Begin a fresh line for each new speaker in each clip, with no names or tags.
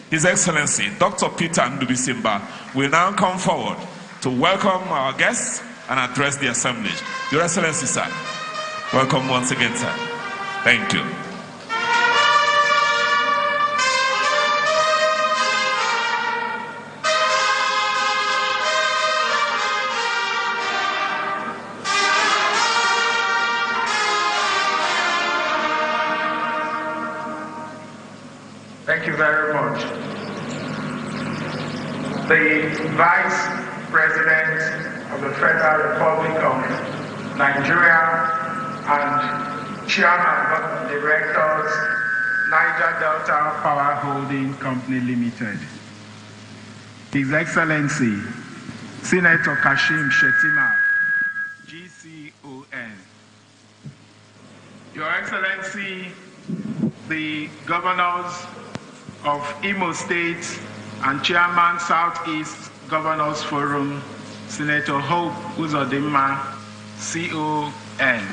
His Excellency, Dr. Peter Mbah, will now come forward to welcome our guests and address the assemblage. Your Excellency, sir, welcome once again, sir. Thank you.
Thank you very much. The Vice President of the Federal Republic of Nigeria and Chairman of Directors, Niger Delta Power Holding Company Limited. His Excellency, Senator Kashim Shettima, GCON. Your Excellency, the Governors of Imo State and Chairman Southeast Governors Forum, Senator Hope Uzodimma, CON.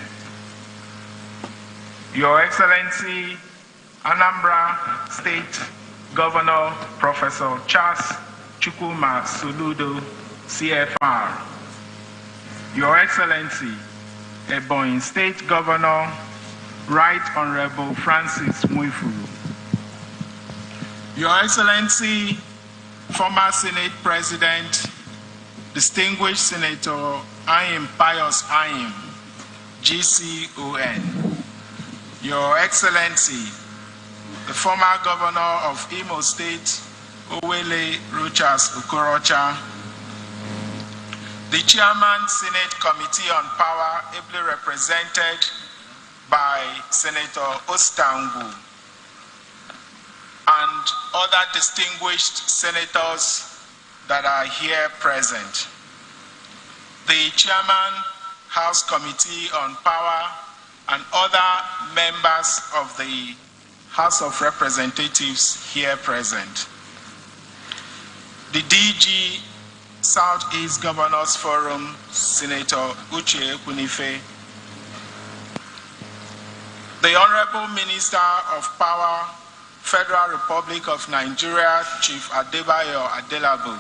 Your Excellency, Anambra State Governor Professor Charles Chukwuma Soludo, CFR. Your Excellency, Ebonyi State Governor Right Honorable Francis Muifuru. Your Excellency, former Senate President, Distinguished Senator Ayim Pius Ayim, GCON. Your Excellency, the former Governor of Imo State, Owele Rochas Okorocha, the Chairman Senate Committee on Power, ably represented by Senator Ostangu, and other distinguished senators that are here present. The Chairman, House Committee on Power, and other members of the House of Representatives here present. The DG Southeast Governors Forum, Senator Uche Ekunife. The Honorable Minister of Power, Federal Republic of Nigeria, Chief Adebayo Adelabu.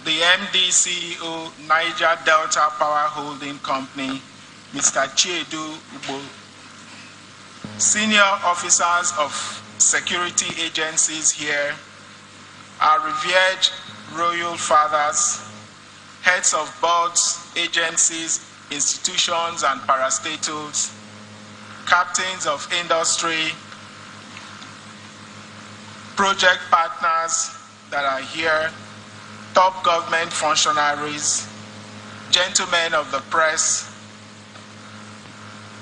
The MD CEO, Niger Delta Power Holding Company, Mr. Chiedu Ubo. Senior officers of security agencies here, our revered royal fathers, heads of boards, agencies, institutions, and parastatals, captains of industry, project partners that are here, top government functionaries, gentlemen of the press,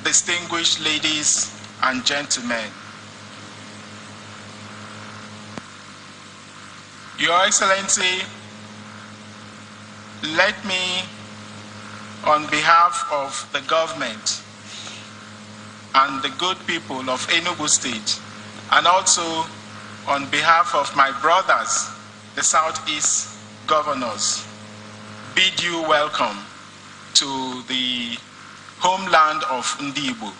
distinguished ladies and gentlemen. Your Excellency, let me, on behalf of the government and the good people of Enugu State, and also on behalf of my brothers, the Southeast Governors, bid you welcome to the homeland of Ndibo.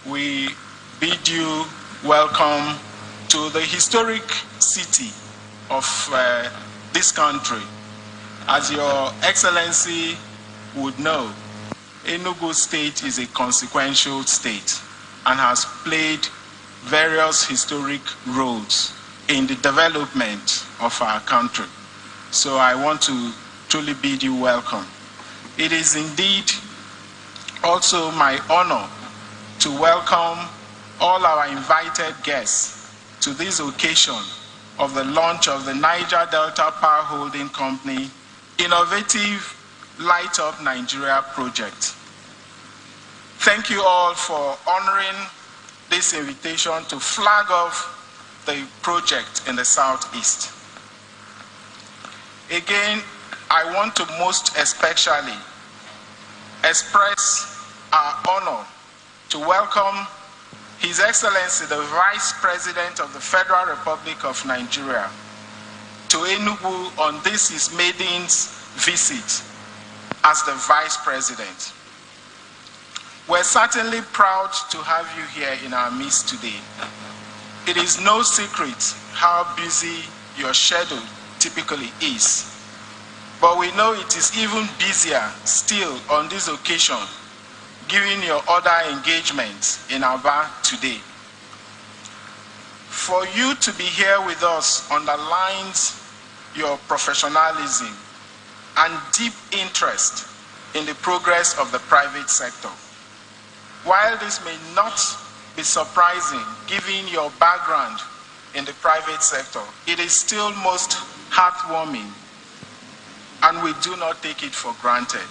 We bid you welcome to the historic city of this country. As your Excellency would know, Enugu State is a consequential state and has played various historic roles in the development of our country. So I want to truly bid you welcome. It is indeed also my honor to welcome all our invited guests to this occasion of the launch of the Niger Delta Power Holding Company innovative Light Up Nigeria project. Thank you all for honoring this invitation to flag off the project in the Southeast. Again, I want to most especially express our honor to welcome His Excellency, the Vice President of the Federal Republic of Nigeria, to Enugu on this his maiden visit as the Vice President. We're certainly proud to have you here in our midst today. It is no secret how busy your schedule typically is. But we know it is even busier still on this occasion, given your other engagements in Mbah today. For you to be here with us underlines your professionalism and deep interest in the progress of the private sector. While this may not be surprising given your background in the private sector, it is still most heartwarming, and we do not take it for granted.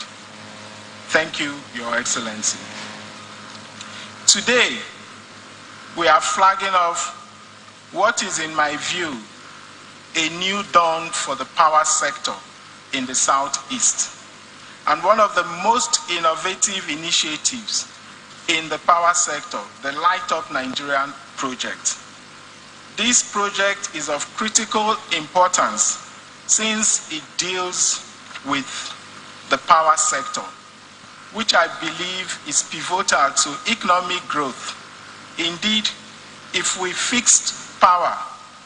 Thank you, Your Excellency. Today, we are flagging off what is, in my view, a new dawn for the power sector in the Southeast, and one of the most innovative initiatives in the power sector, the Light Up Nigerian project. This project is of critical importance since it deals with the power sector, which I believe is pivotal to economic growth. Indeed, if we fixed power,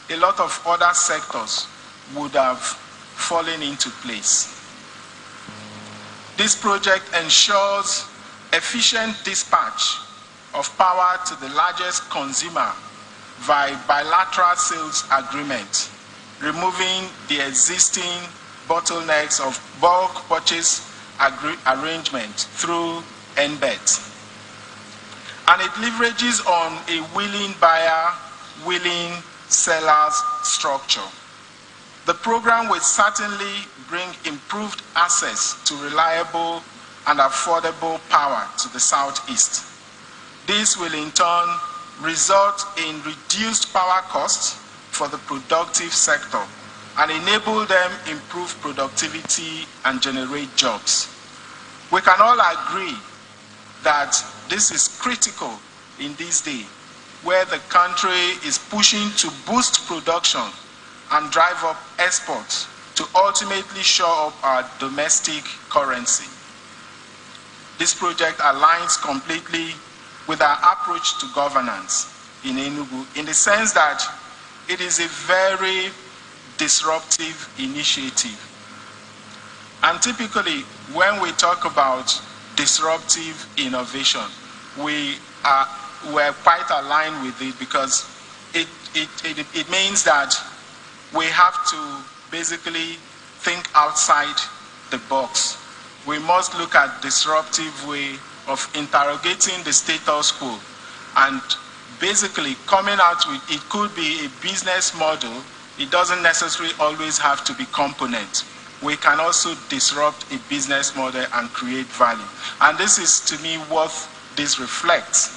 a lot of other sectors would have fallen into place. This project ensures efficient dispatch of power to the largest consumer via bilateral sales agreement, removing the existing bottlenecks of bulk purchase arrangement through NBET. And it leverages on a willing buyer, willing sellers structure. The program will certainly bring improved access to reliable and affordable power to the Southeast. This will in turn result in reduced power costs for the productive sector and enable them improve productivity and generate jobs. We can all agree that this is critical in this day where the country is pushing to boost production and drive up exports to ultimately shore up our domestic currency. This project aligns completely with our approach to governance in Enugu, in the sense that it is a very disruptive initiative. And typically, when we talk about disruptive innovation, we're quite aligned with it, because it means that we have to basically think outside the box. We must look at disruptive way of interrogating the status quo and basically coming out with, it could be a business model. It doesn't necessarily always have to be component. We can also disrupt a business model and create value. And this is, to me, what this reflects.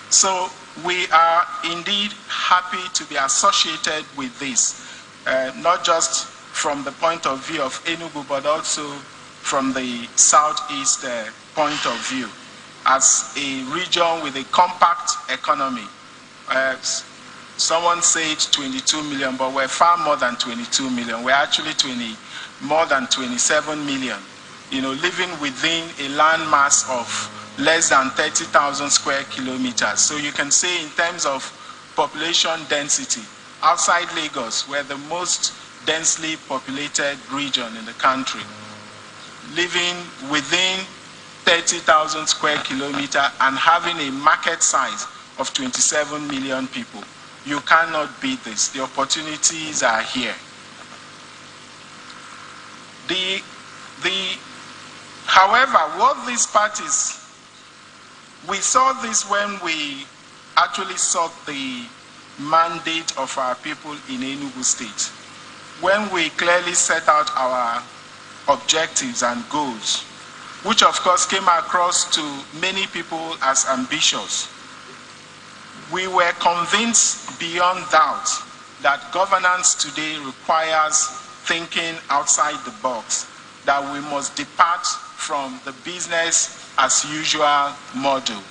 So we are indeed happy to be associated with this, not just from the point of view of Enugu, but also from the Southeast point of view, as a region with a compact economy. Someone said 22 million, but we're far more than 22 million. We're actually more than 27 million, living within a land mass of less than 30,000 square kilometers. So you can say in terms of population density, outside Lagos, we're the most densely populated region in the country, living within 30,000 square kilometers and having a market size of 27 million people. You cannot beat this. The opportunities are here. However, what these parties, we saw this when we actually sought the mandate of our people in Enugu State, when we clearly set out our objectives and goals, which of course came across to many people as ambitious. We were convinced beyond doubt that governance today requires thinking outside the box, that we must depart from the business as usual model,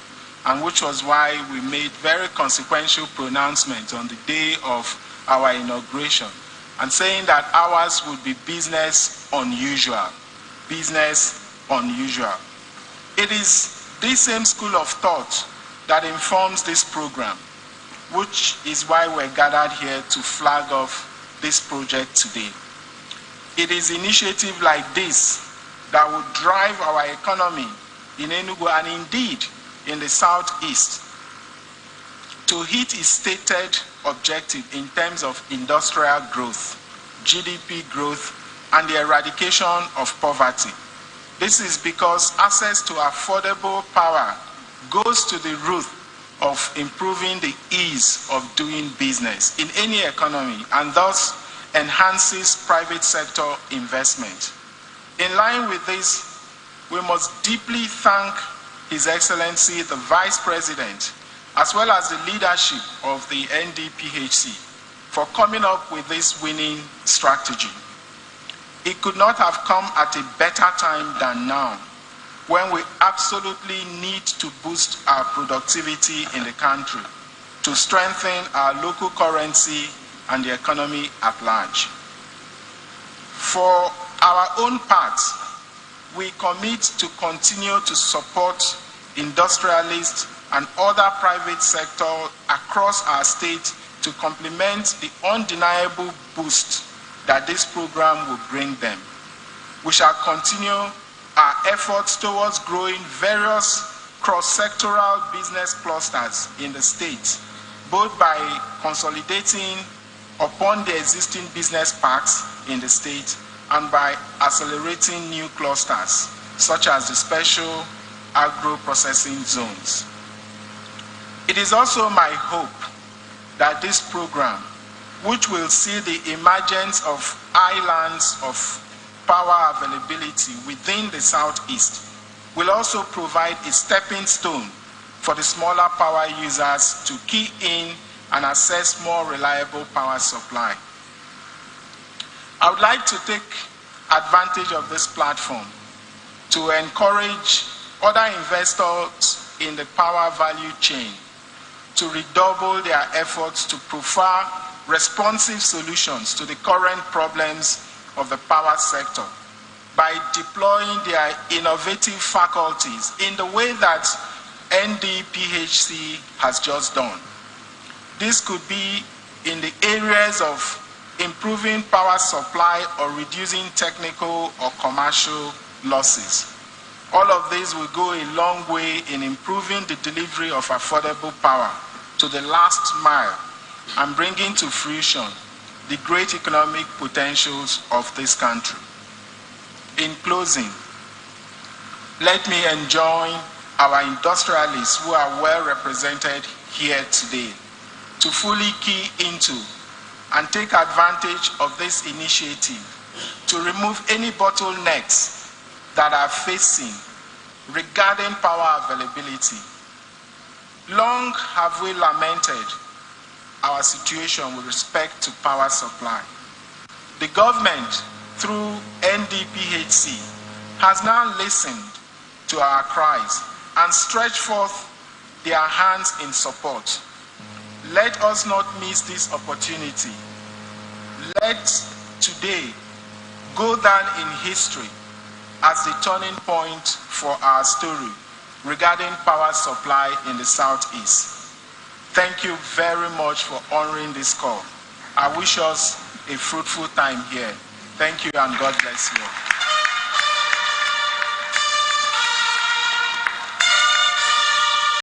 and which was why we made very consequential pronouncements on the day of our inauguration, and saying that ours would be business unusual. Business unusual. It is this same school of thought that informs this program. which is why we're gathered here to flag off this project today. It is initiative like this that will drive our economy in Enugu and indeed in the southeast to hit its stated objective in terms of industrial growth, GDP growth, and the eradication of poverty. This is because access to affordable power goes to the root of improving the ease of doing business in any economy and thus enhances private sector investment. In line with this, we must deeply thank His Excellency the Vice President as well as the leadership of the NDPHC for coming up with this winning strategy. It could not have come at a better time than now, when we absolutely need to boost our productivity in the country to strengthen our local currency and the economy at large. For our own part, we commit to continue to support industrialists and other private sector across our state to complement the undeniable boost that this program will bring them. We shall continue our efforts towards growing various cross-sectoral business clusters in the state, both by consolidating upon the existing business parks in the state and by accelerating new clusters, such as the special agro-processing zones. It is also my hope that this program, which will see the emergence of islands of power availability within the southeast, will also provide a stepping stone for the smaller power users to key in and access more reliable power supply. I would like to take advantage of this platform to encourage other investors in the power value chain to redouble their efforts to provide responsive solutions to the current problems of the power sector by deploying their innovative faculties in the way that NDPHC has just done. This could be in the areas of improving power supply or reducing technical or commercial losses. All of these will go a long way in improving the delivery of affordable power to the last mile and bringing to fruition the great economic potentials of this country. In closing, let me enjoin our industrialists who are well represented here today to fully key into and take advantage of this initiative to remove any bottlenecks that are facing regarding power availability. Long have we lamented our situation with respect to power supply. The government, through NDPHC, has now listened to our cries and stretched forth their hands in support. Let us not miss this opportunity. Let today go down in history as the turning point for our story regarding power supply in the southeast. Thank you very much for honoring this call. I wish us a fruitful time here. Thank you and God bless you all.